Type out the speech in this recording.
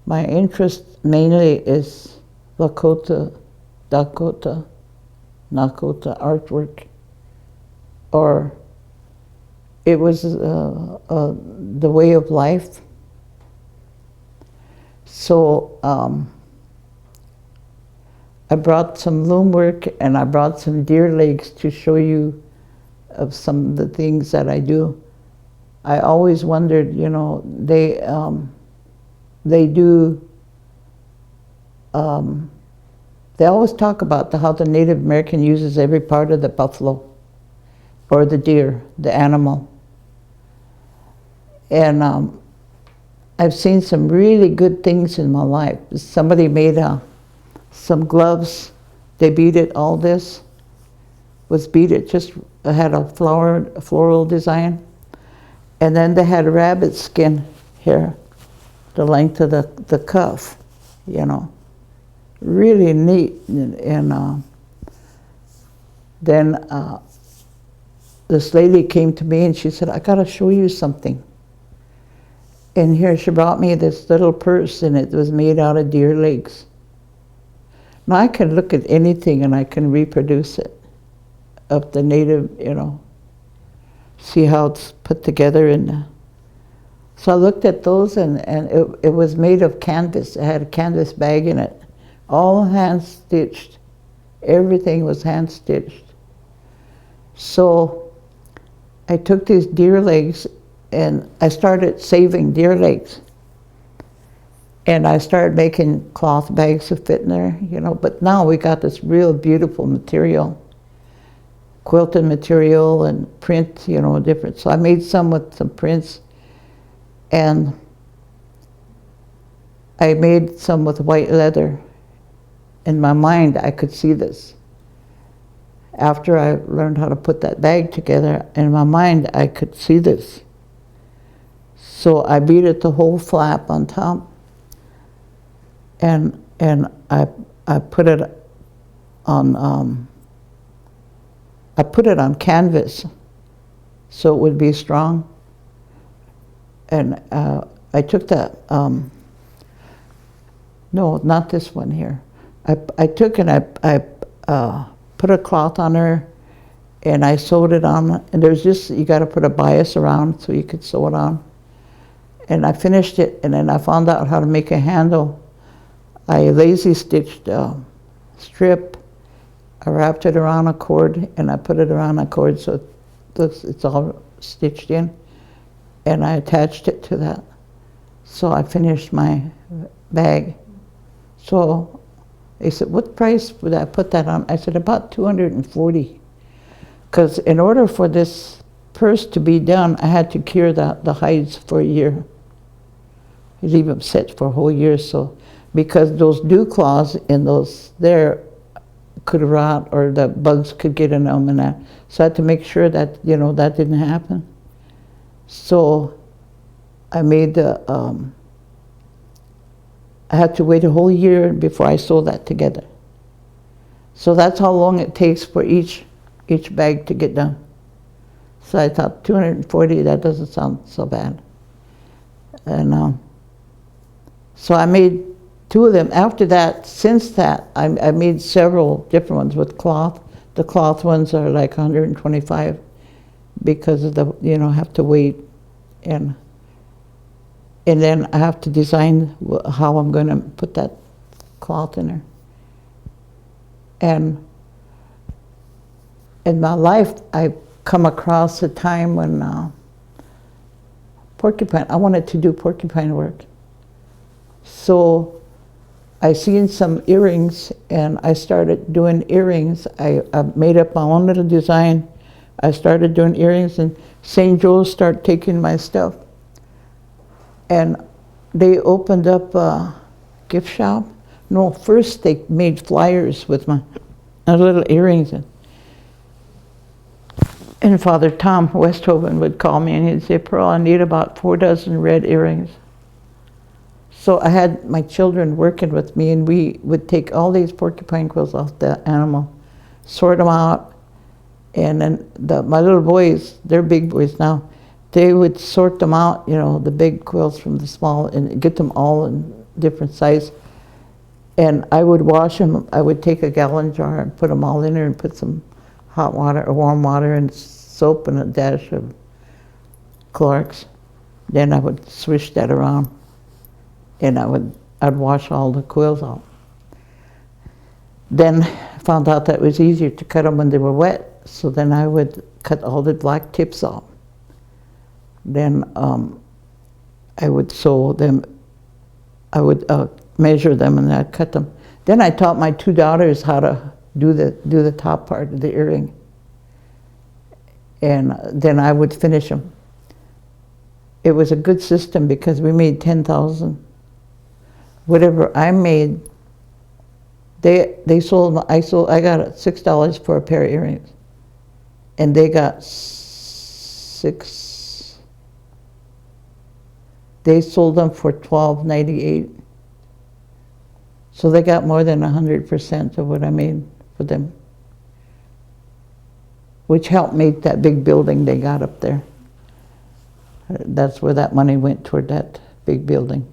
My interest mainly is Lakota, Dakota, Nakota artwork, or it was the way of life. So I brought some loom work and I brought some deer legs to show you of some of the things that I do. I always wondered, you know, they always talk about how the Native American uses every part of the buffalo or the deer, the animal. And I've seen some really good things in my life. Somebody made some gloves. They beat it, all this was beat it, just had a floral design. And then they had rabbit skin here, the length of the cuff, you know. Really neat. And then this lady came to me and she said, I gotta show you something. And here she brought me this little purse and it was made out of deer legs. Now I can look at anything and I can reproduce it of the native, you know, see how it's put together. And so I looked at those and it was made of canvas. It had a canvas bag in it. All hand stitched. Everything was hand stitched. So I took these deer legs and I started saving deer legs. And I started making cloth bags to fit in there, you know, but now we got this real beautiful material, quilted material and print, you know, different. So I made some with some prints, and I made some with white leather. In my mind, I could see this. After I learned how to put that bag together, in my mind, I could see this. So I beat it the whole flap on top, and I put it on canvas, so it would be strong. And I took that. No, not this one here. I took and I put a cloth on her, and I sewed it on. And there's just, you got to put a bias around so you could sew it on. And I finished it, and then I found out how to make a handle. I lazy stitched a strip. I wrapped it around a cord, and I put it around a cord so it's all stitched in. And I attached it to that. So I finished my bag. So they said, what price would I put that on? I said, about $240. Because in order for this purse to be done, I had to cure the hides for a year. You leave them set for a whole year. So because those dew claws in those there could rot, or the bugs could get in them and that. So I had to make sure that, you know, that didn't happen. So I made I had to wait a whole year before I sewed that together. So that's how long it takes for each bag to get done. So I thought 240, that doesn't sound so bad. And so I made 2 of them. After that, since that, I made several different ones with cloth. The cloth ones are like 125 because of the, you know, I have to wait. And then I have to design how I'm going to put that cloth in there. And in my life, I've come across a time when I wanted to do porcupine work. So I seen some earrings, and I started doing earrings. I made up my own little design. I started doing earrings, and St. Joe's started taking my stuff. And they opened up a gift shop. No, first they made flyers with my little earrings. And Father Tom Westhoven would call me and he'd say, Pearl, I need about 4 dozen red earrings. So I had my children working with me, and we would take all these porcupine quills off the animal, sort them out, and then my little boys, they're big boys now, they would sort them out, you know, the big quills from the small, and get them all different size. And I would wash them. I would take a gallon jar and put them all in there and put some hot water or warm water and soap and a dash of Clorox. Then I would swish that around, and I'd wash all the quills out. Then I found out that it was easier to cut them when they were wet, so then I would cut all the black tips off. Then I would sew them. I would measure them and I'd cut them. Then I taught my two daughters how to do the top part of the earring, and then I would finish them. It was a good system because we made 10,000. Whatever I made, they sold. I got $6 for a pair of earrings, and they got six. They sold them for $12.98. So they got more than 100% of what I made for them, which helped make that big building they got up there. That's where that money went, toward that big building.